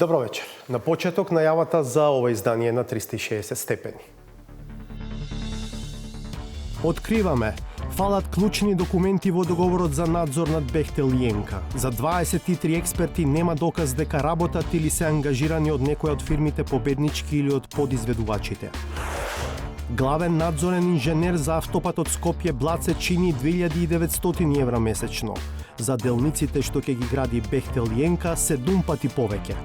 Добро вечер. На почеток најавата за ова издание на 360 степени. Откриваме. Фалат клучни документи во договорот за надзор над Бехтел и ЕНКА. За 23 експерти нема доказ дека работат или се ангажирани од некоја од фирмите победнички или од подизведувачите. Главен надзорен инженер за автопатот Скопје-Блаце чини 2900 евра месечно. За делниците што ќе ги гради Бехтел и ЕНКА 7 пати повеќе.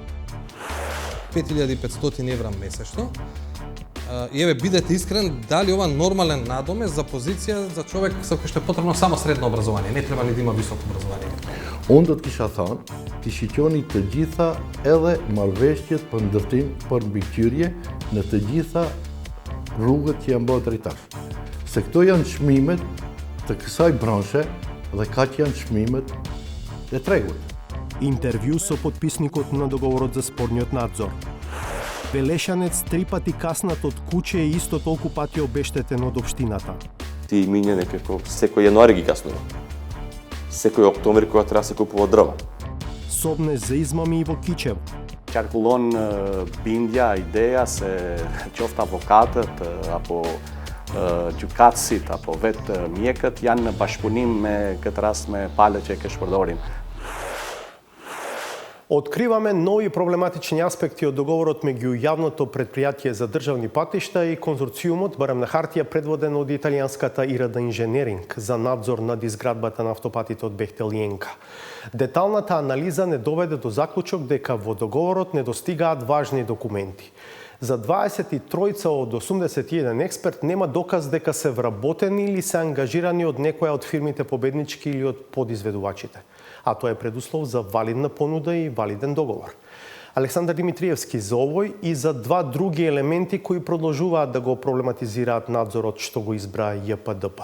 5500 евра месечно. И еве, бидете искрен, дали ова нормален надомест за позиција за човек со кој што е потребно само средно образование, не треба ни да има високо образование. Ондот киша thon, ti shiqoni të gjitha edhe marrëveshjet për ndërtim për mbikëqyrje në të gjitha rrugët që janë bërë drejtash. Se këto janë çmimet të kësaj branshe dhe kaq janë çmimet e tregut. Интервју со подписникот на договорот за спорниот надзор. Велешанец 3 пати каснат од куќе и исто толку пати обештетен од општината. Ти мине некако секој јануари ги каснува. Секој октомври кога треба да се купува дрва. Собнеш за измами и во Кичево. Calculon bindja, ideja se qoftë avokatët apo gjykatësit apo vetë mjekët janë në bashkëpunim me këtë rast me palët që e shpërdorin. Откриваме нови проблематични аспекти од договорот меѓу јавното предпријатие за државни патишта и конзорциумот, барем на хартија предводен од италијанската ИРД Инженеринг за надзор над изградбата на автопатите од Бехтел и ЕНКА. Деталната анализа не доведе до заклучок дека во договорот недостигаат важни документи. За 23 од 81 експерт нема доказ дека се вработени или се ангажирани од некоја од фирмите победнички или од подизведувачите. А тоа е предуслов за валидна понуда и валиден договор. Александар Димитриевски за овој и за два други елементи кои продолжуваат да го проблематизираат надзорот што го избра ЈПДП.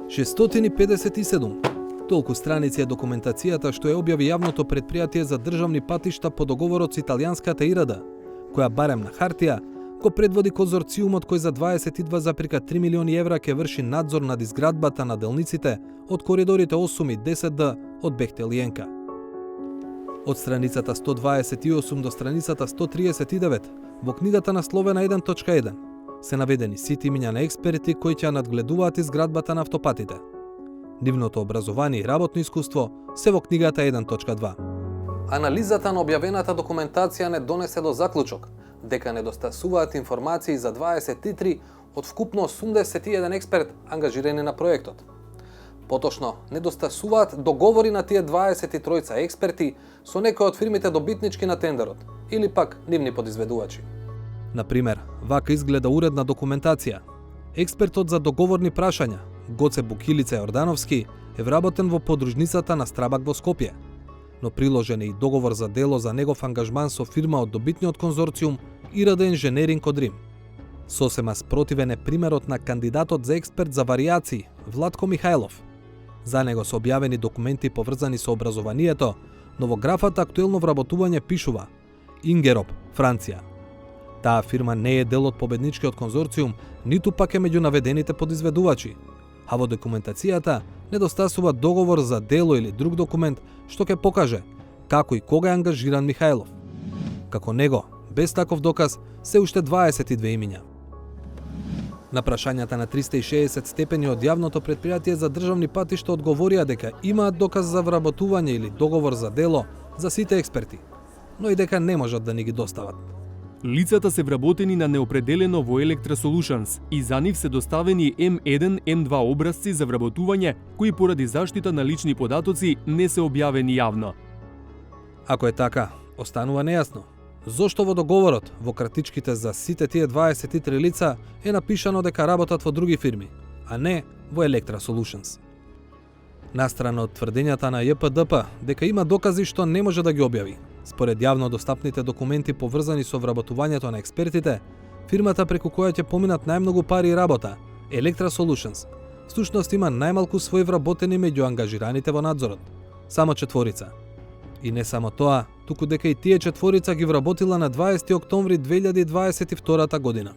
657. Толку страници е документацијата што ја објави јавното предпријатие за државни патишта по договорот со италијанската ИРД, која барем на хартија го предводи конзорциумот кој за 22,3 милиони евра ќе врши надзор над изградбата на делниците од коридорите 8 и 10Д од Бехтел и ЕНКА. Од страницата 128 до страницата 139 во книгата насловена 1.1 се наведени сите имиња на експерти кои ќе надгледуваат изградбата на автопатите. Нивното образование и работно искуство се во книгата 1.2. Анализата на објавената документација не донесе до заклучок дека недостасуваат информации за 23 од вкупно 81 експерт ангажирани на проектот. Поточно, недостасуваат договори на тие 23 експерти со некои од фирмите добитнички на тендерот или пак нивни подизведувачи. Например, вака изгледа уредна документација. Експертот за договорни прашања, Гоце Букилица Јордановски, е вработен во подружницата на Страбак во Скопје, но приложен е и договор за дело за негов ангажман со фирма од добитниот конзорциум ИРД Инженеринг од Рим. Сосема спротивен е примерот на кандидатот за експерт за варијации Владко Михајлов. За него се објавени документи поврзани со образованието, но во графата актуелно вработување пишува Ингероп, Франција. Таа фирма не е дел од победничкиот конзорциум, ниту пак е меѓу наведените подизведувачи, а во документацијата недостасува договор за дело или друг документ што ќе покаже како и кога е ангажиран Михајлов. Како него, без таков доказ, се уште 22 имиња. На прашањата на 360 степени од јавното предпријатие за државни патишта одговорија дека имаат доказ за вработување или договор за дело за сите експерти, но и дека не можат да ни ги достават. Лицата се вработени на неопределено во Electra Solutions и за нив се доставени М1, М2 образци за вработување кои поради заштита на лични податоци не се објавени јавно. Ако е така, останува нејасно зошто во договорот во кратичките за сите тие 23 лица е напишано дека работат во други фирми, а не во Electra Solutions. Настрана од тврдењата на ЈПДП дека има докази што не може да ги објави, според јавно достапните документи поврзани со вработувањето на експертите, фирмата преку која ќе поминат најмногу пари и работа, Electra Solutions, всушност има најмалку свои вработени меѓу ангажираните во надзорот, само 4. И не само тоа, туку дека и тие 4 ги вработила на 20 октомври 2022 година.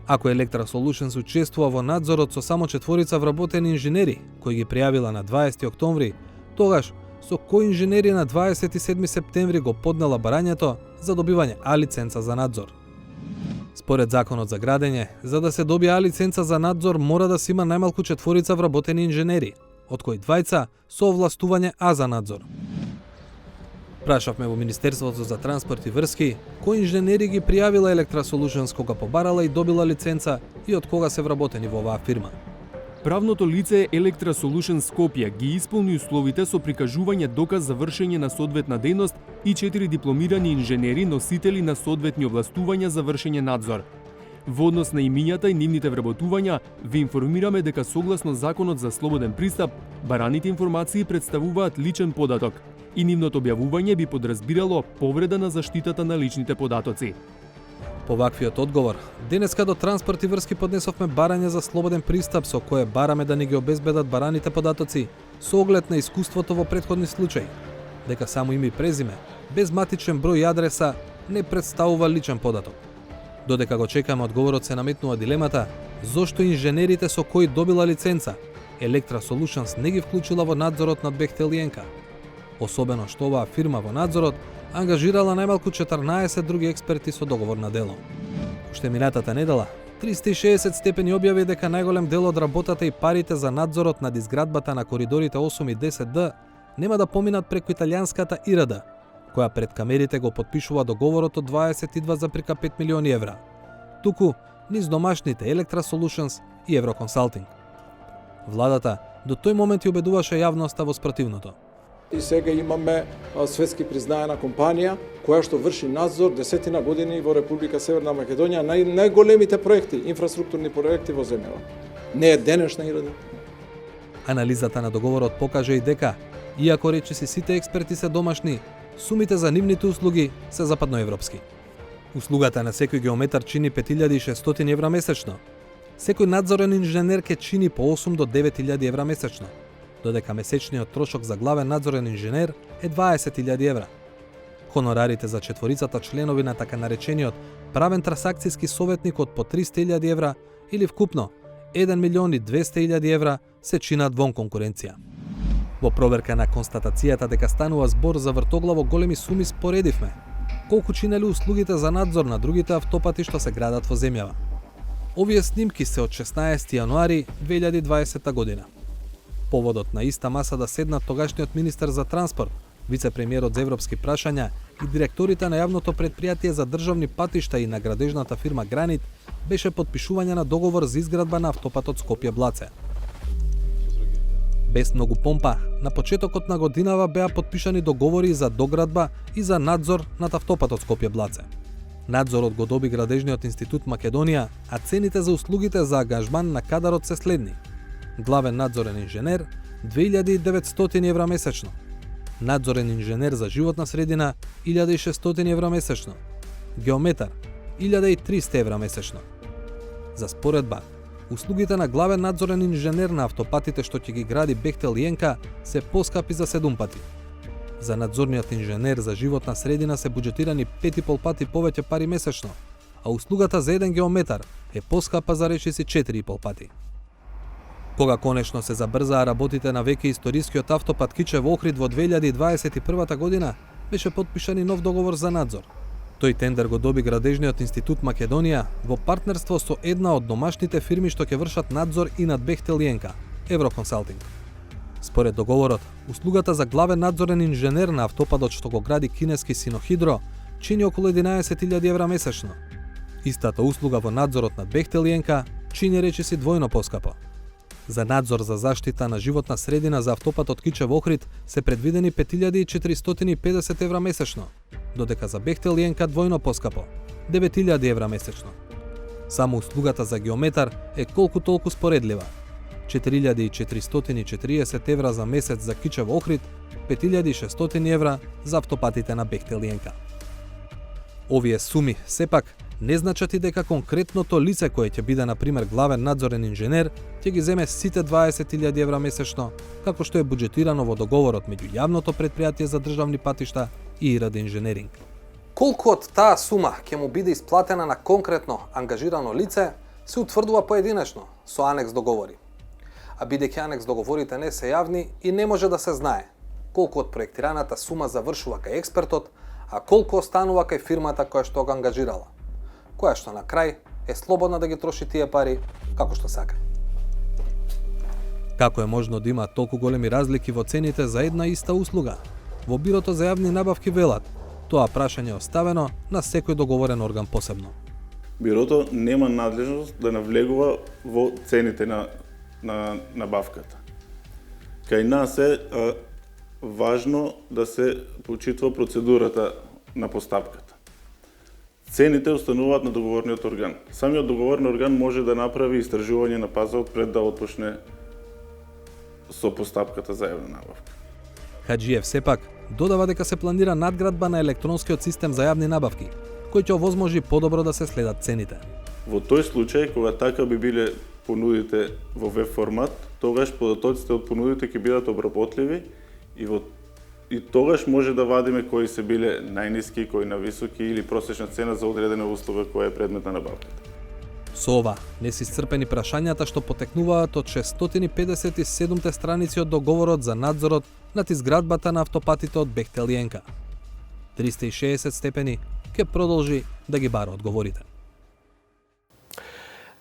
Ако Electra Solutions учествува во надзорот со само 4 вработени инженери, кои ги пријавила на 20 октомври, тогаш со кој инженери на 27 септември го поднела барањето за добивање А лиценца за надзор. Според законот за градење, за да се добие А лиценца за надзор мора да се има најмалку 4 вработени инженери, од кои 2 со овластување А за надзор. Прашавме во Министерството за транспорт и врски кои инженери ги пријавила Electra Solutions кога побарала и добила лиценца и од кога се вработени во оваа фирма. Правното лице Electra Solutions Скопје ги исполни условите со прикажување доказ за вршење на соодветна дејност и 4 дипломирани инженери носители на соодветни овластувања за вршење надзор. Во однос на имињата и нивните вработувања, ви информираме дека согласно Законот за слободен пристап, бараните информации представуваат личен податок и нивното објавување би подразбирало повреда на заштитата на личните податоци. По ваквиот одговор, денеска до Транспорт и врски поднесовме барање за слободен пристап со кое бараме да ни ги обезбедат бараните податоци со оглед на искуството во претходни случаи, дека само име и презиме, без матичен број и адреса, не представува личен податок. Додека го чекаме одговорот се наметнува дилемата зошто инженерите со кои добила лиценца Electra Solutions не ги вклучила во надзорот над Бехтел и ЕНКА. Особено што оваа фирма во надзорот ангажирала најмалку 14 други експерти со договор на дело. Уште минатата недела, 360 степени објави дека најголем дел од работата и парите за надзорот над изградбата на коридорите 8 и 10Д нема да поминат преку италијанската ИРД, која пред камерите го потпишува договорот од 22,5 милиони евра, туку низ домашните Electra Solutions и Евроконсалтинг. Владата до тој момент ја убедуваше јавноста во спротивното. И сега имаме светски признаена компанија која што врши надзор 10 години во Република Северна Македонија на најголемите проекти, инфраструктурни проекти во земјава. Не е денешна ИРД. Анализата на договорот покаже и дека, иако речиси сите експерти се домашни, сумите за нивните услуги се западноевропски. Услугата на секој геометар чини 5600 евра месечно. Секој надзорен инженер ке чини по 8 до 9000 евра месечно, додека месечниот трошок за главен надзорен инженер е 20.000 евра. Хонорарите за четворицата членови на така наречениот правен трансакцијски советник од по 300.000 евра или вкупно 1.200.000 евра се чинат вон конкуренција. Во проверка на констатацијата дека станува збор за вртоглаво големи суми споредивме колку чинеле услугите за надзор на другите автопати што се градат во земјава. Овие снимки се од 16 јануари 2020 година. Поводот на иста маса да седнат тогашниот министер за транспорт, вице-премиерот за европски прашања и директорите на јавното предпријатие за државни патишта и на градежната фирма Гранит беше потпишување на договор за изградба на автопатот Скопје-Блаце. Без многу помпа, на почетокот на годинава беа потпишани договори за доградба и за надзор над автопатот Скопје-Блаце. Надзорот го доби Градежниот институт Македонија, а цените за услугите за ангажман на кадарот се следни: главен надзорен инженер 2900 евра месечно, надзорен инженер за животна средина 1600 евра месечно, геометар 1300 евра месечно. За споредба, услугите на главен надзорен инженер на автопатите што ќе ги гради Бехтел и ЕНКА се поскапи за 7 пати. За надзорниот инженер за животна средина се буџетирани 5,5 пати повеќе пари месечно, а услугата за еден геометар е поскапа за речиси 4,5 пати. Кога конечно се забрзаа работите на веќе историскиот автопат Кичево-Охрид во 2021 година, беше потпишан и нов договор за надзор. Тој тендер го доби Градежниот институт Македонија во партнерство со една од домашните фирми што ќе вршат надзор и над Бехтел и ЕНКА, Евроконсалтинг. Според договорот, услугата за главен надзорен инженер на автопадот што го гради кинески Синохидро чини околу 11.000 евра месечно. Истата услуга во надзорот над Бехтел и ЕНКА чини речиси двојно поскапо. За надзор за заштита на животна средина за автопатот Кичево-Охрид се предвидени 5450 евра месечно, додека за Бехтел и ЕНКА двојно поскапо, 9000 евра месечно. Само услугата за геометар е колку толку споредлива. 4440 евра за месец за Кичево-Охрид, 5600 евра за автопатите на Бехтел и ЕНКА. Овие суми, сепак, не значат и дека конкретното лице кое ќе биде, например, главен надзорен инженер, ќе ги земе сите 20.000 евра месечно, како што е буџетирано во договорот меѓу јавното предпријатие за државни патишта и ИРД инженеринг. Колку од таа сума ќе му биде исплатена на конкретно ангажирано лице, се утврдува поединечно со анекс договори. А бидејќи анекс договорите не се јавни и не може да се знае колку од проектираната сума завршува кај експертот, а колку останува кај фирмата која што го ангажирала, која што на крај е слободна да ги троши тие пари како што сака. Како е можно да има толку големи разлики во цените за една иста услуга? Во Бирото за јавни набавки велат, тоа прашање е оставено на секој договорен орган посебно. Бирото нема надлежност да навлегува во цените на набавката. Кај нас е важно да се почитува процедурата на постапката. Цените остануваат на договорниот орган. Самиот договорен орган може да направи истражување на пазарот пред да отпочне со постапката за јавна набавка. Хаджиев сепак додава дека се планира надградба на електронскиот систем за јавни набавки, кој ќе овозможи подобро да се следат цените. Во тој случај, кога така би биле понудите во веб формат, тогаш податоците од понудите ќе бидат обработливи и тогаш може да вадиме кои се биле најниски, кои нависоки или просечна цена за одредена услуга која е предмет на набавката. Со ова не се исцрпени прашањата што потекнуваат од 657 страници од договорот за надзорот над изградбата на автопатите од Бехтел и Енка. 360 степени ќе продолжи да ги бара одговорите.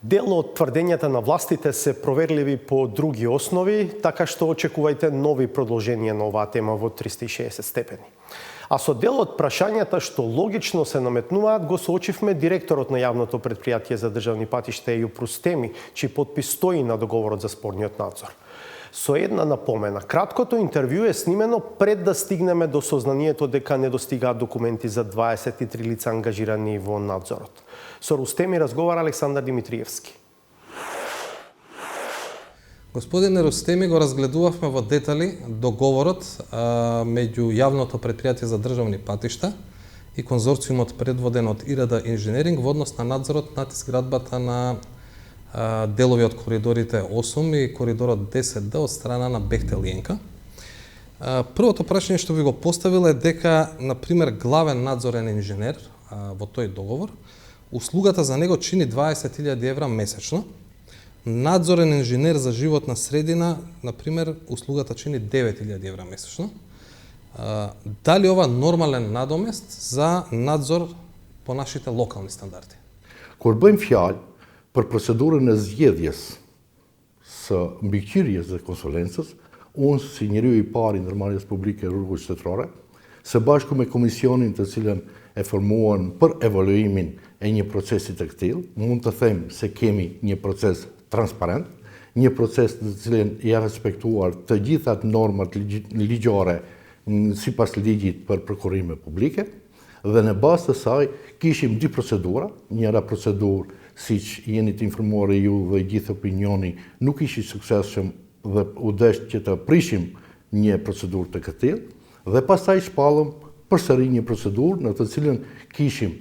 Дел од тврдењата на властите се проверливи по други основи, така што очекувајте нови продолженија на оваа тема во 360 степени. А со дел од прашањата што логично се наметнуваат, го соочивме директорот на јавното предпријатие за државни патишта Ејуп Рустеми, чиј подпис стои на договорот за спорниот надзор. Со една напомена, краткото интервју е снимено пред да стигнеме до сознанието дека не достигаат документи за 23 лица ангажирани во надзорот. Со Рустеми разговара Александар Димитриевски. Господине Рустеми, го разгледувавме во детали договорот меѓу јавното предпријатие за државни патишта и конзорциумот предводен од ИРД Инженеринг во однос на надзорот над изградбата на делови од коридорите 8 и коридорот 10Д од страна на Бехтел и Енка. Првото прашање што ви го поставил е дека, например, главен надзорен инженер во тој договор, услугата за него чини 20.000 евра месечно. Надзорен инженер за животна средина, например, услугата чини 9.000 евра месечно. Дали ова нормален надомест за надзор по нашите локални стандарди? Kur bëjmë fjalë për procedurën e zgjedhjes së mbikëqyrjes dhe konsulencës, unë si njeriu i parë i ndërmarrjes publike rrugës shtetërore, së bashku me komisionin të cilën e formuan për evaluimin e një procesi të këtillë, mund të them se kemi një proces transparent, një proces në cilin janë respektuar të gjitha normat ligjore sipas ligjit për prokurime publike, dhe në bazë të saj kishim dy procedura, njëra procedurë siç jeni të informuar ju dhe gjithë opinioni nuk ishi suksesshëm dhe u desh që të prishim një procedurë të këtillë, dhe pastaj shpallëm përsëri një procedurë në të cilën kishim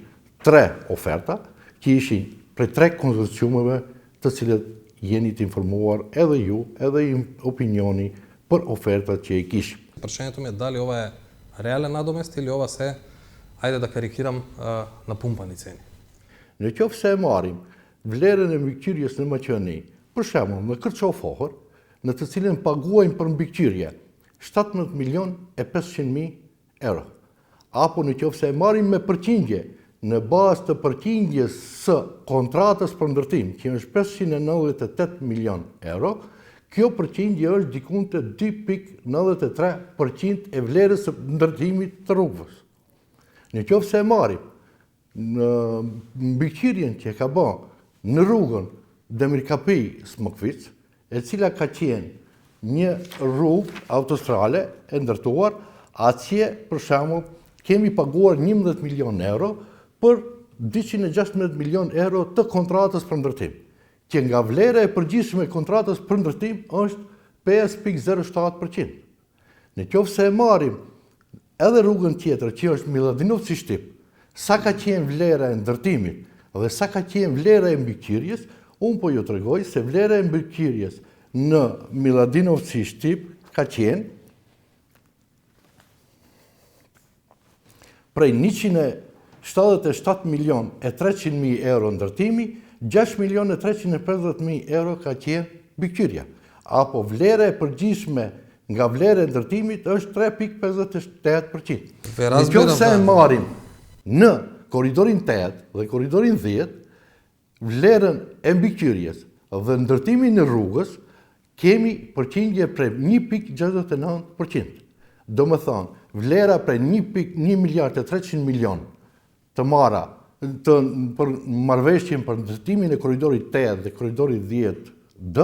3 oferta, që ishin prej 3 konsorciumeve të cilët jeni të informuar edhe ju, edhe opinioni për ofertat që i kishim. Прашањето ми е дали ова е реален надомест или ова се, ајде да карикирам, напумпани цени. Në qoftë se e marrim vlerën e mbikëqyrjes në Maqedoni, për shembull në Kërçofohër, në të cilën paguajmë për mbikëqyrje 17.500.000 euro, apo në qoftë se e marrim me përqindje në bazë të përqindjes së kontratës për ndërtim, që është 598 milion euro, kjo përqindje është diku te 2.93% e vlerës së ndërtimit të rrugës. Në qoftë se e marrim në mbikëqyrjen që ka bë në rrugën Demirkapi-Smokvic, e cila ka qenë një rrugë autostrale e ndërtuar, atje për shembull kemi paguar 11 milion euro për 216 milion euro të kontratës për ndërtim, që nga vlera e përgjithshme e kontratës për ndërtim është 5.07%. Në qoftë se e marrim edhe rrugën tjetër që është Miladinovci-Shtip, sa ka qenë vlera e ndërtimit dhe sa ka qenë vlera e mbikëqyrjes, unë po ju tregoj se vlera e mbikëqyrjes në Miladinovci-Shtip ka qenë prej 177 milion e 300.000 euro ndërtimi, 6 milion e 350.000 euro ka qenë mbikëqyrja. Apo vlera e përgjithshme nga vlera e ndërtimit është 3,58%. Ve razbiram, Nëse da. marrim në korridorin 8 dhe korridorin 10, vlerën e mbikëqyrjes dhe ndërtimin e rrugës kemi përqindje prej 1,69%. Do më thonë, vlera prej 1 miliard e 300 milion të marra për marrëveshjen për ndërtimin e korridorit 8 dhe korridorit 10D,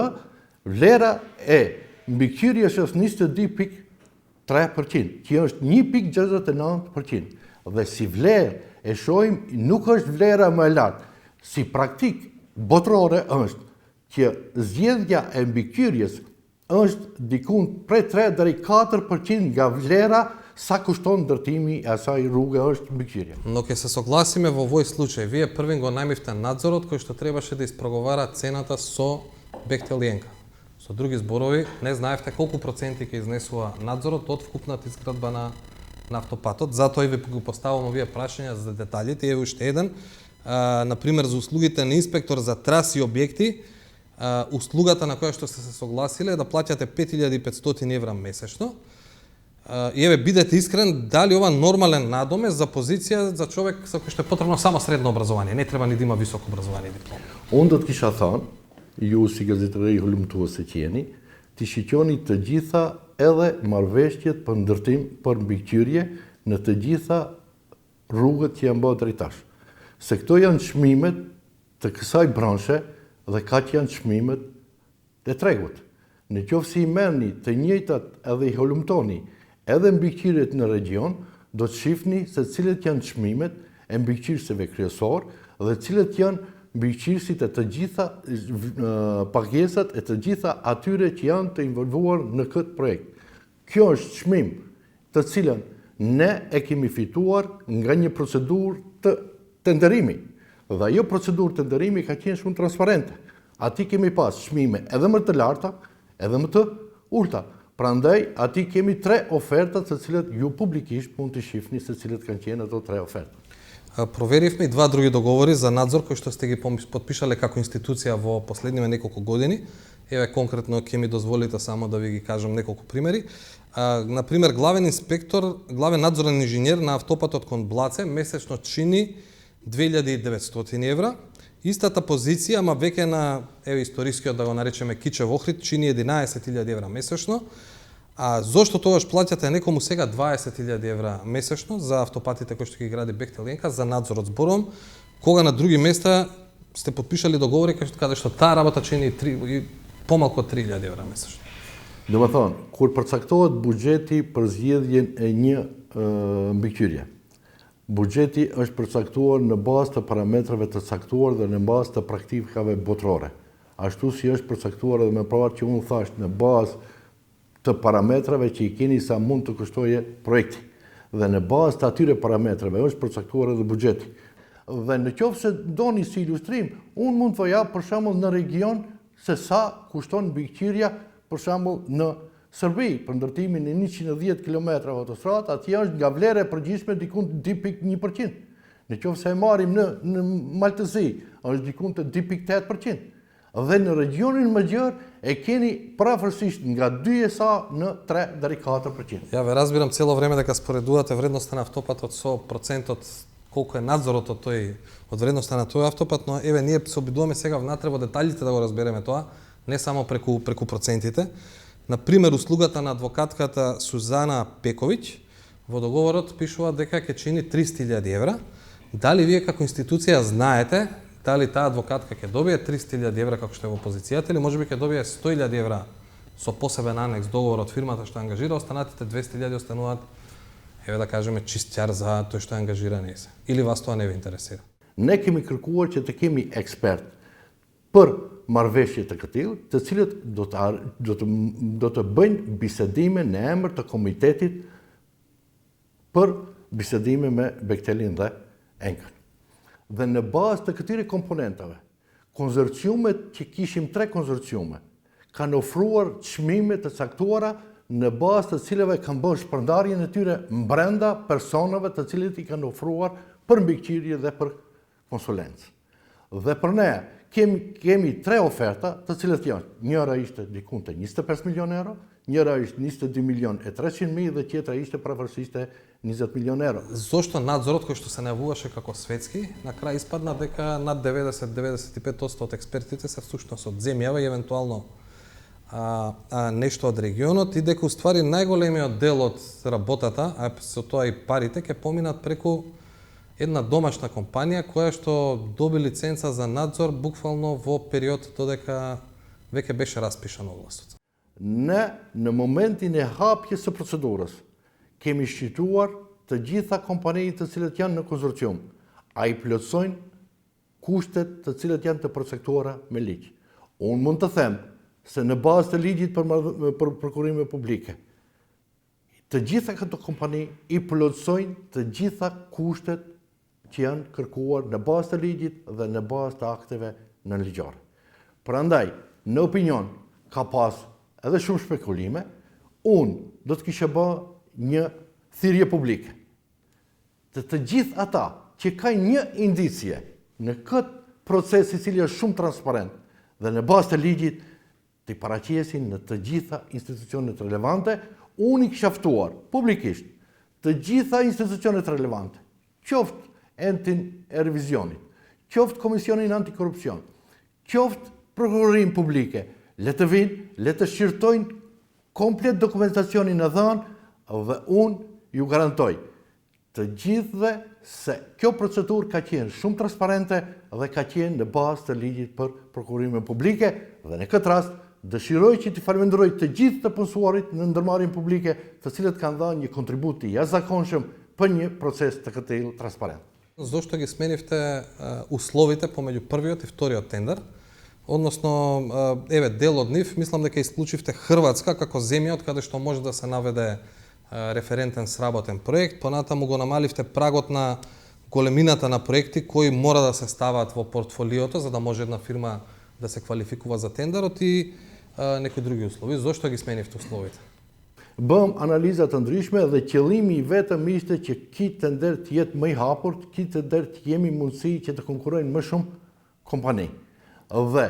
vlera e mbikëqyrjes është 22,3%, që është 1,69%. Dhe si vlerë e shohim, nuk është vlera më e lartë. Si praktik botërore është që zgjedhja e mbikëqyrjes është dikun prej 3 deri 4% nga vlera sa kushton ndërtimi e asaj rruge është mbikëqyrja. Но ќе се согласиме во овој случај. Вие првин го најмивте надзорот кој што требаше да испроговара цената со Бехтел Јенка. Со други зборови, не знаевте колку проценти ќе изнесува надзорот од вкупната изградба на автопатот. Затоа и ви го поставувам овие прашања за деталите. Еве уште еден. Например, за услугите на инспектор за траси и објекти, услугата на која што сте се согласиле е да плаќате 5500 евра месечно. И еве, бидете искрен, дали ова нормален надомест за позиција за човек за кој што е потребно само средно образование, не треба ни да има високо образование и диплома. Unë do të kisha thënë, ju si gazetari hulumtuese që jeni, të shiqoni të gjitha edhe marrëveshjet për ndërtim për mbikëqyrje në të gjitha rrugët që janë bërë deri tash. Se këto janë çmimet të kësaj branshe dhe kaq janë çmimet e tregut. Në qoftë se i merrni të njëjtat edhe i hulumtoni edhe mbikëqyrjet në region, do të shihni se cilët janë çmimet e mbikëqyrësve kryesor dhe cilët janë mbikëqyrësit e të gjitha pagesat e të gjitha atyre që janë të involvuar në këtë projekt. Kjo është çmim të cilën ne e kemi fituar nga një procedurë të tenderimi. Dhe ajo procedurë tenderimi ka qenë shumë transparente. Ati kemi pas çmime edhe më të larta, edhe më të ulta. Prandaj, ati kemi 3 oferta të cilët ju publikisht mund të shihni se cilët kanë qenë ato 3 oferta. Проверивме и два други договори за надзор кои што сте ги подпишале како институција во последниве неколку години. Еве конкретно ќе ми дозволите само да ви ги кажам неколку примери. Например, главен инспектор, главен надзорен инженер на автопатот кон Блаце месечно чини 2900 евра. Истата позиција, ама веќе на историскиот, да го наречеме Кичев Охрид, чини 11.000 евра месечно. А зошто тогаш плаќате некому сега 20.000 евра месечно за автопатите кои што ги гради Бехтел Јенка за надзорот зборувам, кога на други места сте подпишали договори каде што таа работа чини помалку од 3.000 евра месечно. Do më thonë, kur përcaktohet buxheti për zgjedhjen e një mbikëqyrje, buxheti është përcaktuar në bazë të parametrave të caktuar dhe në bazë të praktikave botërore. Ashtu si është përcaktuar edhe me provat që unë thash në bazë të parametrave që i keni sa mund të kushtoje projekti. Dhe në bazë të atyre parametrave është përcaktuar edhe buxheti. Dhe në qoftë se doni si ilustrim, unë mund të jap për shembull në region se sa kushton mbikëqyrja për shembull në Serbi për ndërtimin e 110 km autostradë, atje është nga vlera e përgjithshme dikun 2,1%. Në qoftë se e marrim në Maltësi, është dikun të 2,8%. Dhe në regionin më gjerë e keni prafërsisht nga 2 sa në 3 deri 4%. Ја ве разбирам цело време дека споредувате вредноста на автопатот со процентот колку е надзорот од тој од вредноста на тој автопат, но еве ние се обидуваме сега внатре во деталите да го разбереме тоа, не само преку процентите. Например, услугата на адвокатката Сузана Пековиќ во договорот пишува дека ќе чини 300.000 евра. Дали вие како институција знаете дали таа адвокатка ќе добие 300.000 евра како што е во позицијата или можеби ќе добие 100.000 евра со посебен анекс договор од фирмата што ангажира, останатите 200.000 остануваат, еве да кажеме, чистјар за тој што е ангажиран се. Или вас тоа не ви интересира? Ne kemi kërkuar që të kemi ekspert për marrëveshje të këtillë, të cilët do të bëjnë bisedime në emër të komitetit për bisedime me Bechtelin dhe Enkën. Dhe në bazë të këtyre komponentave, konsorciumet që kishim 3 konsorciume, kanë ofruar çmime të caktuara në bazë të cilave kanë bërë shpërndarjen e tyre brenda personave të cilët i kanë ofruar për mbikëqyrje dhe për konsulencë. Dhe për ne kemi 3 oferta të cilët janë, njëra ishte dikun të 25 milion euro, Njëra është 22 milion e 300 mijë dhe tjetra ishte pravërsisht 20 milion euro. Зошто надзорот кој што се најавуваше како светски, на крај испадна дека над 90-95% од експертите се всушност од земјава и евентуално нешто од регионот и дека уствари најголемиот дел од работата, а со тоа и парите, ќе поминат преку една домашна компанија која што доби лиценца за надзор буквално во период додека веќе беше распишан огласот. Ne në momentin e hapjes së procedurës, kemi shqituar të gjitha kompanitë të cilët janë në konsorcium, a i plotësojnë kushtet të cilët janë të përcaktuara me ligj. Unë mund të them se në bazë të ligjit për prokurime publike, të gjitha këto kompani i plotësojnë të gjitha kushtet që janë kërkuar në bazë të ligjit dhe në bazë të akteve nënligjore. Prandaj, në opinion, ka pas edhe shumë spekulime, unë do të kisha bë një thirrje publike. Të gjithë ata që kanë një indicje në këtë proces i cili është shumë transparent dhe në bazë të ligjit të paraqesin në të gjitha institucionet relevante, unë i kisha ftuar publikisht të gjitha institucionet relevante, qoftë entin e revizionit, qoftë Komisionin Antikorrupsion, qoftë Prokurorin Publike, le të vinë, le të shqirtojnë komplet dokumentacionin e dhënë dhe unë ju garantoj të gjithëve se kjo procedurë ka qenë shumë transparente dhe ka qenë në bazë të ligjit për prokurime publike dhe në këtë rast dëshiroj që t'i falenderoj të gjithë të punësuarit në ndërmarrjen publike të cilët kanë dhënë një kontribut të jashtëzakonshëm për një proces të këtij transparent. Зошто ги сменивте условите помеѓу првиот и вториот тендер? Односно, еве, дел од нив, мислам дека исклучивте Хрватска како земја од каде што може да се наведе референтен сработен проект, понатаму го намаливте прагот на големината на проекти кои мора да се стават во портфолиото за да може една фирма да се квалификува за тендерот и некои други услови. Зошто ги сменивте условите? Bëm analiza të ndryshme dhe qëllimi i vetëm ishte që ky tender të jetë më i hapur, ky tender të jemi mundësi që të konkurrojnë më shumë kompani. Dhe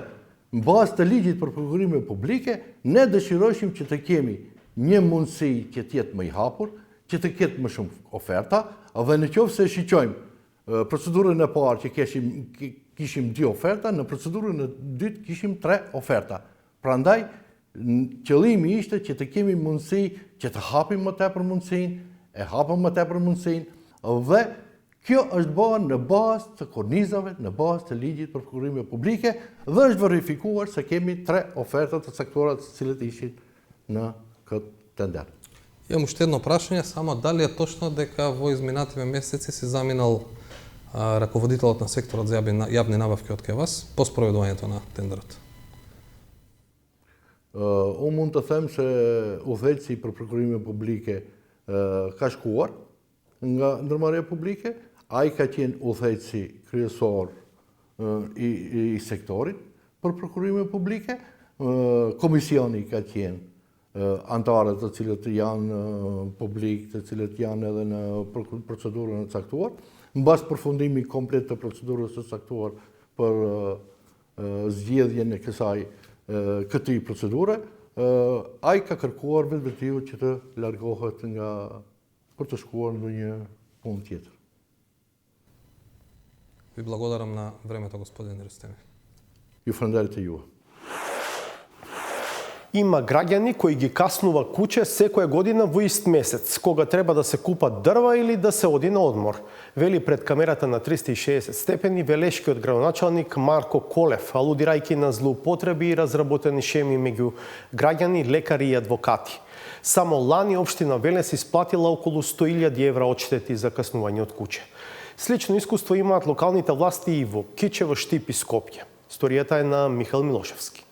në bazë të ligjit për prokurime publike, ne dëshiroshim që të kemi një mundësi që të jetë më i hapur, që të ketë më shumë oferta, dhe në qoftë se shiqojmë procedurën e parë që kishim 2 oferta, në procedurën e dytë kishim 3 oferta. Prandaj, qëllimi ishte që të kemi mundësi që të hapim më tepër mundësinë, e hapëm më tepër mundësinë dhe kjo është bërë në bazë të kornizave, në bazë të ligjit për prokurime publike dhe është verifikuar se kemi 3 oferta të caktuara të cilët ishin në këtë tender. Имам уште едно прашање, само дали е точно дека во изминативе месеци се заминал раководителот на секторот за јавни набавки од кај вас по спроведувањето на тендерот? Unë mund të them se udhëheqësi për prokurime publike ka shkuar nga ndërmarrja publike, ai ka qenë udhëheqësi kryesor i sektorit për prokurime publike, komisioni ka qenë antarët të cilët janë publik, të cilët janë edhe në procedurën e caktuar, mbas përfundimi komplet të procedurës së caktuar për zgjedhjen e kësaj këtij procedure, ai ka kërkuar vetvetivo që të largohet nga për të shkuar në një punë tjetër. Ви благодарам на времето, господин Рустеми. Ju falenderoj te juve. Има граѓани кои ги каснува куќе секоја година во ист месец, кога треба да се купат дрва или да се оди на одмор. Вели пред камерата на 360 степени велешкиот градоначалник Марко Колев, алудирајќи на злоупотреби и разработени шеми меѓу граѓани, лекари и адвокати. Само лани општина Велес исплатила околу 100.000 евра одштети за каснување од куќе. Слично искуство имаат локалните власти и во Кичево, Штип и Скопје. Историјата е на Михаил Милошевски.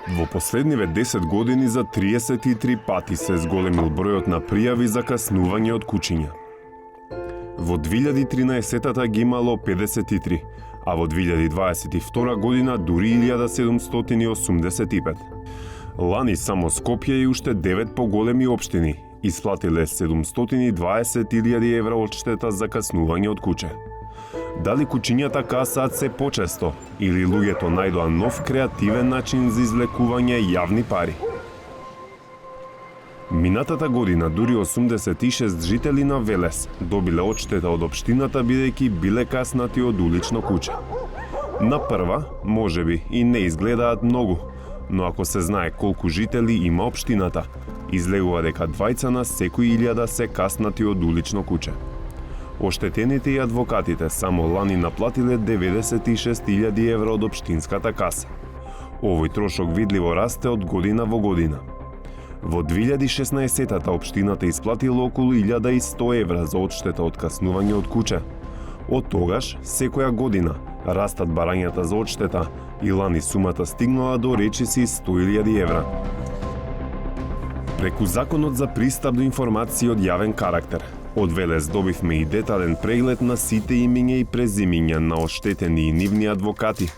Во последниве 10 години за 33 пати се зголемил бројот на пријави за каснување од куќиња. Во 2013-та ги имало 53, а во 2022 година дури 1785. Лани само Скопје и уште 9 поголеми општини исплатиле 720.000 евра одштета за каснување од куќе. Дали кучињата касаат се почесто или луѓето најдоа нов креативен начин за извлекување јавни пари? Минатата година дури 86 жители на Велес добиле одштета од општината бидејќи биле каснати од улично куче. На прва, можеби и не изгледаат многу, но ако се знае колку жители има општината, излегува дека 2 на секој 1000 се каснати од улично куче. Оштетените и адвокатите само лани наплатиле 96.000 евра од општинската каса. Овој трошок видливо расте од година во година. Во 2016-та општината исплатила околу 1100 евра за одштета од каснување од куче. Од тогаш, секоја година, растат барањата за одштета и лани сумата стигнала до речиси 100.000 евра. Преку Законот за пристап до информации од јавен карактер, од Велес добивме и детален преглед на сите имиња и презимиња на оштетени и нивни адвокати,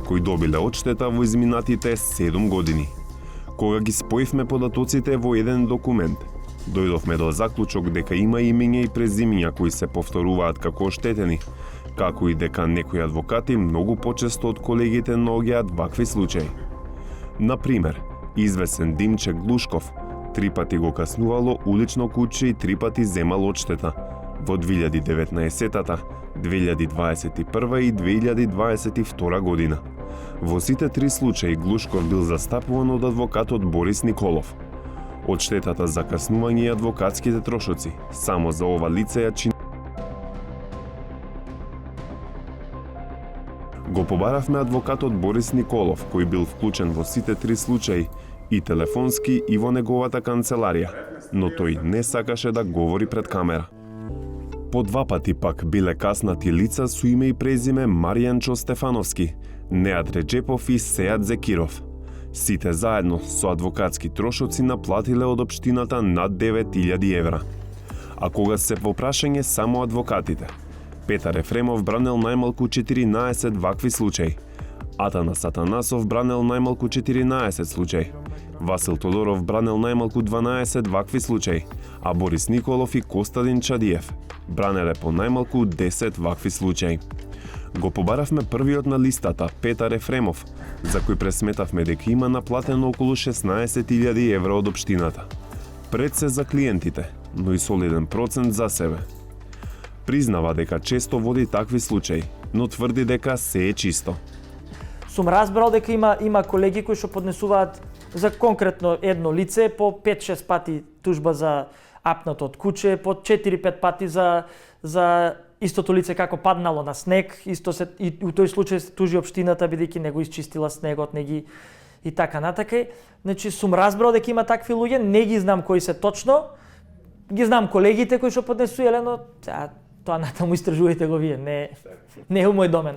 кои добиле одштета во изминатите 7 години. Кога ги споивме податоците во еден документ, дојдовме до заклучок дека има имиња и презимиња кои се повторуваат како оштетени, како и дека некои адвокати многу почесто од колегите наоѓаат вакви случаи. Например, извесен Димче Глушков 3 пати го каснувало улично куче и 3 пати земал одштета во 2019-та, 2021 и 2022 година. Во сите 3 случаи Глушков бил застапуван од адвокатот Борис Николов. Одштетата за каснување и адвокатските трошоци само за ова лице ја чини. Го побаравме адвокатот Борис Николов, кој бил вклучен во сите 3 случаи, и телефонски и во неговата канцеларија, но тој не сакаше да говори пред камера. По 2 пати пак биле каснати лица со име и презиме Маријанчо Стефановски, Неад Реджепов и Сеат Зекиров. Сите заедно со адвокатски трошоци наплатиле од општината над 9.000 евра. А кога се во прашање само адвокатите, Петар Ефремов бранел најмалку 14 вакви случаи, Атанас Атанасов бранел најмалку 14 случаи, Васил Тодоров бранел најмалку 12 вакви случаи, а Борис Николов и Костадин Чадиев бранеле по најмалку 10 вакви случаи. Го побаравме првиот на листата, Петар Ефремов, за кој пресметавме дека има наплатено околу 16.000 евра од општината. Пред се за клиентите, но и солиден процент за себе. Признава дека често води такви случаи, но тврди дека се е чисто. Сум разбрал дека има колеги кои што поднесуваат за конкретно едно лице по 5-6 пати тужба за апнато од куче, по 4-5 пати за истото лице како паднало на снег, исто се и у тој случај се тужи општината бидејќи не го исчистила снегот, не ги и така натака. Значи сум разбрал дека има такви луѓе, не ги знам кои се точно. Ги знам колегите кои што поднесуеле, но тоа натаму истражувајте го вие, не е у мој домен.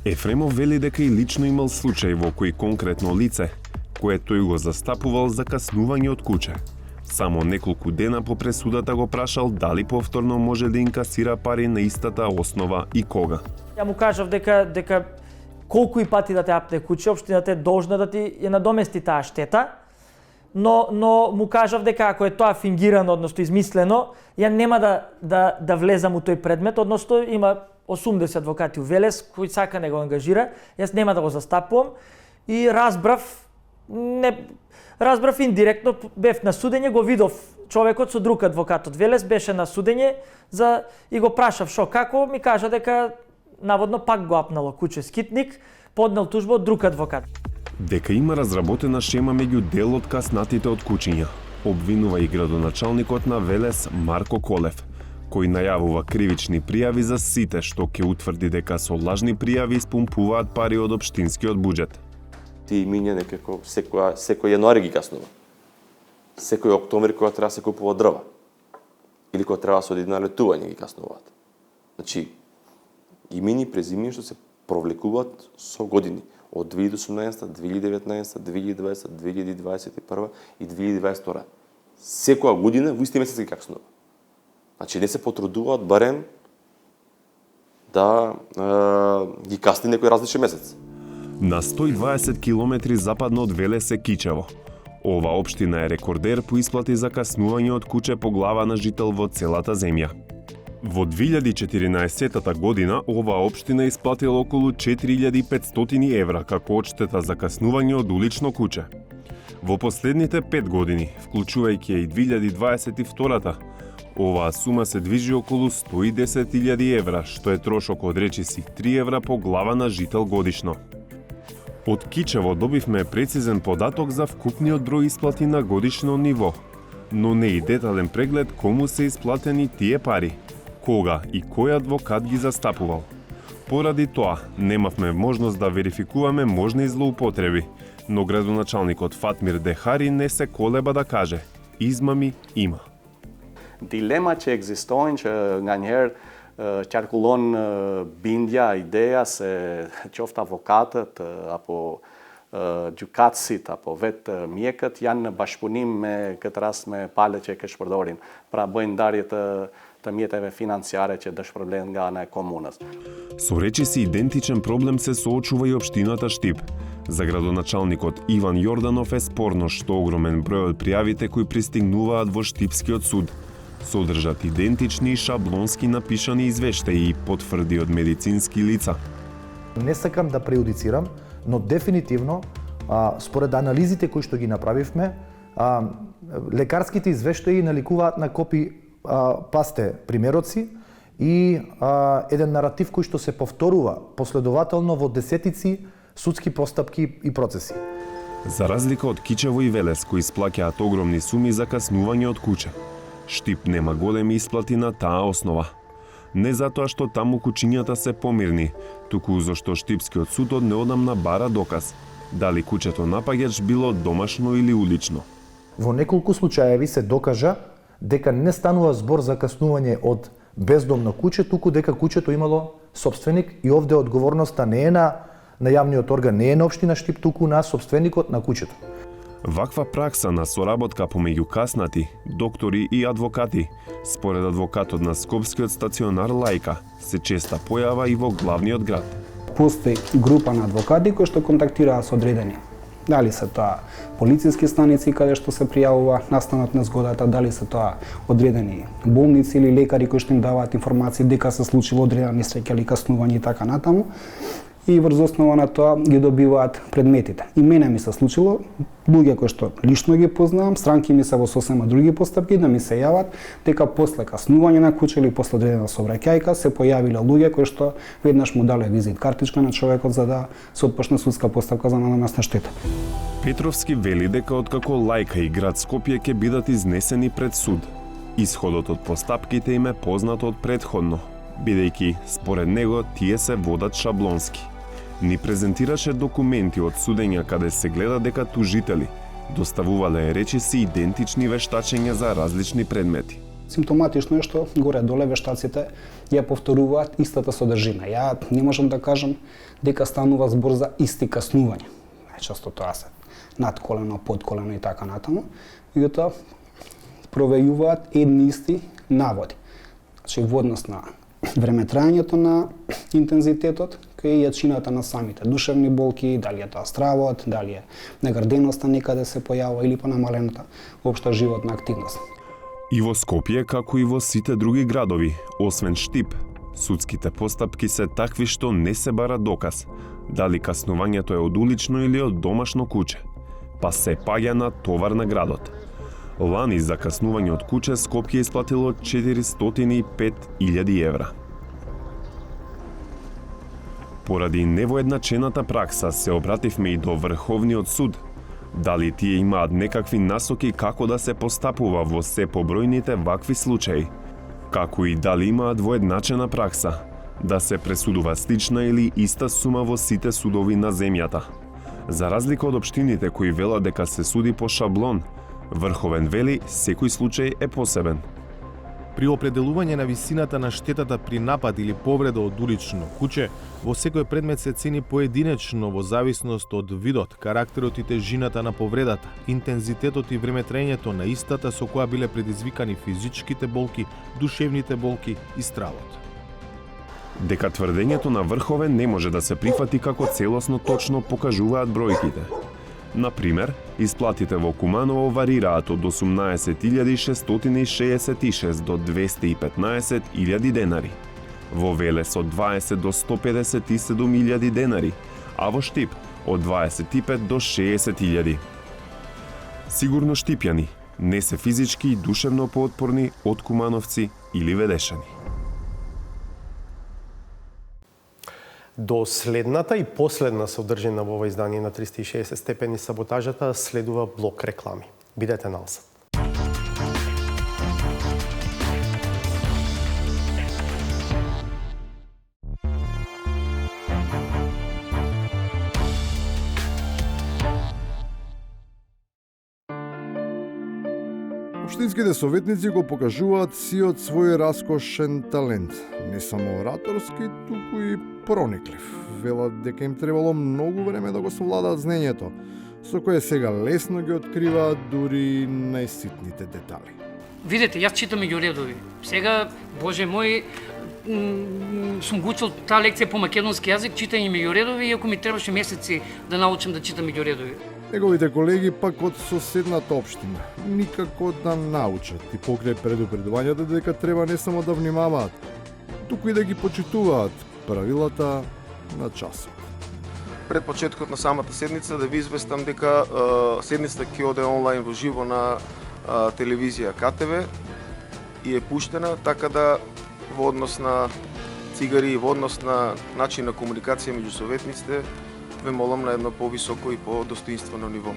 Ефремов вели дека и лично имал случај во кој конкретно лице, кое тој го застапувал за каснување од куче. Само неколку дена по пресудата го прашал дали повторно може да инкасира пари на истата основа и кога. Ја му кажав дека колку и пати да те апне куче, општината е должна да ти ја надомести таа штета, но му кажав дека ако е тоа фингирано, односно измислено, ја нема да влезам у тој предмет, односно има 80 адвокати у Велес кои сака не го ангажира, јас нема да го застапувам и разбрав индиректно, бев на судење, го видов човекот со друг адвокат од Велес, беше на судење и го прашав шо како, ми кажа дека наводно пак го апнало куче скитник, поднел тужба од друг адвокат. Дека има разработена шема меѓу дел од каснатите од кучиња, обвинува и градоначалникот на Велес Марко Колев, кој најавува кривични пријави за сите што ќе утврди дека со лажни пријави испумпуваат пари од општинскиот буџет. Ти имиња некако секој јануари ги каснува. Секој октомври кога треба се купува дрва. Или кога треба се оди на летување ги каснуваат. Значи, имиња и презимиња што се провлекуваат со години. Од 2018, 2019, 2020, 2021 и 2022. Секоја година во исти месец ги каснува. Значи, не се потрудуваат барем да ги касни некој различен месец. На 120 километри западно од Велес е Кичево. Ова општина е рекордер по исплати за каснување од куче по глава на жител во целата земја. Во 2014 година оваа општина исплатила околу 4500 евра како одштета за каснување од улично куќе. Во последните 5 години, вклучувајќи и 2022-та, оваа сума се движи околу 110.000 евра, што е трошок од речиси 3 евра по глава на жител годишно. Од Кичево добивме прецизен податок за вкупниот број исплати на годишно ниво, но не и детален преглед кому се исплатени тие пари, кога и кој адвокат ги застапувал. Поради тоа, немавме можност да верификуваме можни злоупотреби, но градоначалникот Фатмир Дехари не се колеба да каже – измами има. Dilema që ekzistojnë që nganjëherë qarkullon bindja, ideja se qoftë avokatët apo gjykatësit apo vetë mjekët janë në bashkëpunim me këtë rast me palët që e shpërdorin, pra bëjnë ndarje të mjeteve financiare që dëshpërblehen nga ana e komunës. Со речиси идентичен проблем се соочува и општината Штип. За градоначалникот Иван Јорданов е спорно што огромен број од пријавите кои пристигнуваат во Штипскиот суд содржат идентични и шаблонски напишани извештаи и потврди од медицински лица. Не сакам да преюдицирам, но дефинитивно, според анализите кои што ги направивме, лекарските извештаи наликуваат на копи пасте примероци и еден наратив кој што се повторува последователно во десетици судски постапки и процеси. За разлика од Кичево и Велес, кои исплаќаат огромни суми за каснување од куќе, Штип нема големи исплати на таа основа. Не затоа што таму кучињата се помирни, туку зашто Штипскиот суд однеодамна бара доказ дали куќето напаѓач било домашно или улично. Во неколку случаеви се докажа дека не станува збор за каснување од бездомно куќе, туку дека куќето имало собственик и овде одговорноста не е на јавниот орган, не е на општина Штип, туку на собственикот на куќето. Ваква пракса на соработка помеѓу каснати, доктори и адвокати, според адвокатот на Скопскиот стационар Лајка, се честа појава и во главниот град. Постои група на адвокати кои што контактираат со одредени. Дали се тоа полициски станици каде што се пријавува настанот на згодата, дали се тоа одредени болници или лекари кои што им даваат информации дека се случило одредена несреќа или каснување и така натаму. И врз основа на тоа ги добиваат предметите. И мене ми се случило, луѓе кои што лично ги познавам, странки ми се во сосема други постапки, да ми се јават дека после каснување на куќа или после одредена сообраќајка се појавиле луѓе кои што веднаш му дале визит картичка на човекот за да се отпочне судска постапка за нанесена штета. Петровски вели дека откако Лајка и град Скопје ќе бидат изнесени пред суд, исходот од постапките им е познат од предходно, бидејќи според него тие се водат шаблонски. Ни презентираше документи од судења каде се гледа дека тужители доставувале речиси идентични вештачења за различни предмети. Симптоматично е што горе-доле вештаците ја повторуваат истата содржина. Ја не можам да кажам дека станува збор за исти каснувања. Најчесто тоа се надколено, подколено и така натаму. И тоа провејуваат едни исти наводи. Значи во однос на времетрајањето на интензитетот, кај јачината на самите душевни болки, дали е тоа стравот, дали е награденоста некаде се појавува или понамалената општа животна активност. И во Скопје, како и во сите други градови, освен Штип, судските постапки се такви што не се бара доказ дали каснувањето е од улично или од домашно куќе, па се паѓа на товар на градот. Лани за каснување од куќе Скопје исплатило 405.000 евра. Поради невоедначената пракса се обративме и до Врховниот суд. Дали тие имаат некакви насоки како да се постапува во се побројните вакви случаи, како и дали имаат воедначена пракса да се пресудува слична или иста сума во сите судови на земјата. За разлика од општините кои велат дека се суди по шаблон, Врховен вели секој случај е посебен. При определување на висината на штетата при напад или повреда од улично куќе, во секој предмет се цени поединечно во зависност од видот, карактерот и тежината на повредата, интензитетот и времетраењето на истата со која биле предизвикани физичките болки, душевните болки и стравот. Дека тврдењето на Врховен не може да се прифати како целосно точно покажуваат бројките. Например, исплатите во Куманово варираат од 18.666 до 215.000 денари, во Велес од 20 до 157.000 денари, а во Штип од 25 до 60.000. Сигурно штипјани не се физички и душевно поотпорни од кумановци или ведешани. До следната и последна содржина во ова издание на 360 степени саботажата следува блок реклами. Бидете налсад. Општинските советници го покажуваат сиот свој раскошен талент, не само ораторски, туку и прониклив. Велат дека им требало многу време да го совладаат знаењето, со кое сега лесно ги откриваат дури најситните детали. Видете, јас читам меѓу редови. Сега, боже мој, сум го учил таа лекција по македонски јазик, читање меѓу редови, иако ми требаше месеци да научам да читам меѓу редови. Неговите колеги пак од соседната општина никако да научат и покрај предупредувањата дека треба не само да внимаваат, туку и да ги почитуваат правилата на часот. Пред почеткот на самата седница да ви известам дека седницата ќе оде онлайн во живо на телевизија КТВ и е пуштена, така да во однос на цигари и во однос на начин на комуникација меѓу советниците ве молам на едно повисоко и по-достоинствено ниво.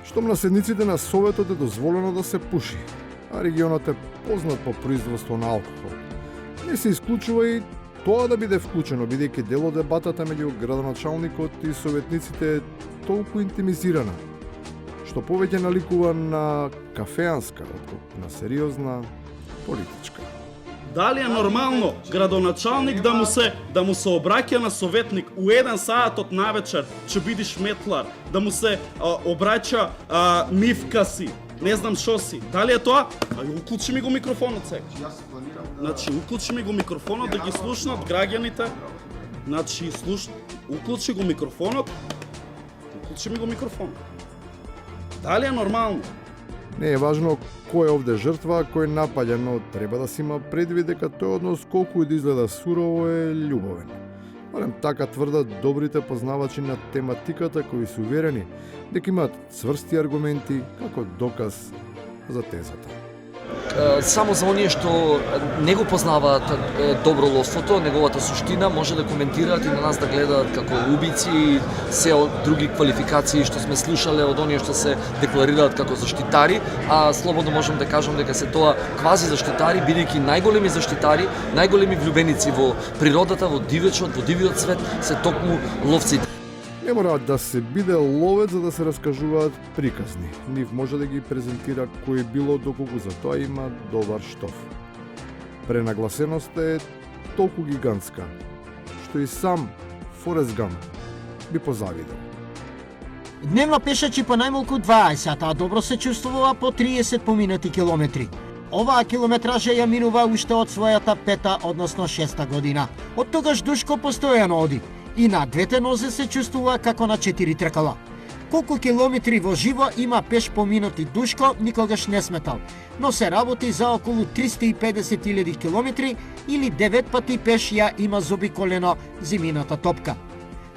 Штом на седниците на Советот е дозволено да се пуши, а регионот е познат по производство на алкохол, не се исклучува и тоа да биде вклучено, бидејќи дел од дебатата меѓу градоначалникот и советниците е толку интимизирана, што повеќе наликува на кафеанска, отколку на сериозна политичка. Дали е нормално градоначалник да му се обраќа на советник у 1 саат од навечер, че бидиш метлар, да му се обраќа мивка си, не знам шо си. Дали е тоа? Уклучи ми го микрофонот сега. Значи, уклучи ми го микрофонот да ги слушнат граѓаните. Значи, уклучи го микрофонот. Уклучи ми го микрофонот. Дали е нормално? Не е важно кој е овде жртва, кој напаѓа, но треба да се има предвид дека тој однос колку и да изгледа сурово е љубовен. Барем така тврдат добрите познавачи на тематиката кои се уверени дека имаат цврсти аргументи како доказ за тезата. Само за оние што не го познаваат добро ловството, неговата суштина, може да коментираат и на нас да гледаат како убици и се од други квалификации што сме слушале од оние што се декларираат како заштитари, а слободно можам да кажам дека се тоа квази заштитари, бидејќи најголеми заштитари, најголеми влюбеници во природата, во дивечот, во дивиот свет се токму ловците. Не мора да се биде ловец за да се раскажуваат приказни. Нив може да ги презентира кој било доколку за тоа има добар штоф. Пренагласеноста е толку гигантска, што и сам Форест Гамп би позавидел. Дневно пешачи по најмалку 20, а добро се чувствува по 30 поминати километри. Оваа километража ја минува уште од својата 5-та, односно 6-та година. Од тогаш Душко постојано оди и на двете нозе се чувствува како на 4 тркала. Колку километри во живо има пеш поминати Душко, никогаш не сметал, но се работи за околу 350.000 километри или 9 пати пеш ја има заобиколено зимината топка.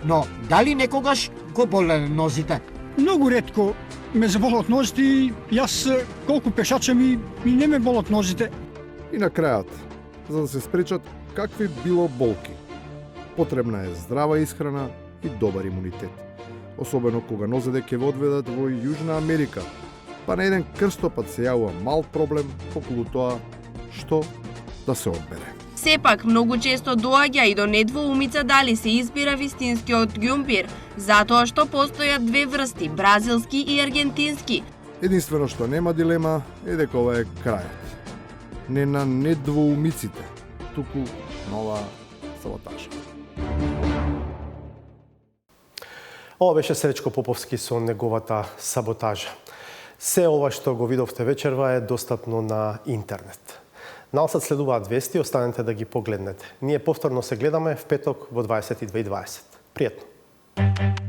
Но дали некогаш го болеле нозите? Многу ретко ме заболат нозите и јас колку пешачам и не ме болат нозите. И на крајот, за да се спречат какви било болки, потребна е здрава исхрана и добар имунитет. Особено кога нозете ќе ве одведат во Јужна Америка, па на еден крстопат се јавува мал проблем околу тоа што да се одбере. Сепак, многу често доаѓа и до недвоумица дали се избира вистинскиот ѓумпир, затоа што постојат две врсти, бразилски и аргентински. Единствено што нема дилема е дека ова е крајот. Не на недвоумиците, туку нова саботажа. Ова беше Сречко Поповски со неговата саботажа. Се ова што го видовте вечерва е достапно на интернет. Налсад следуваат вести, останете да ги погледнете. Ние повторно се гледаме в петок во 22:20. Пријатно!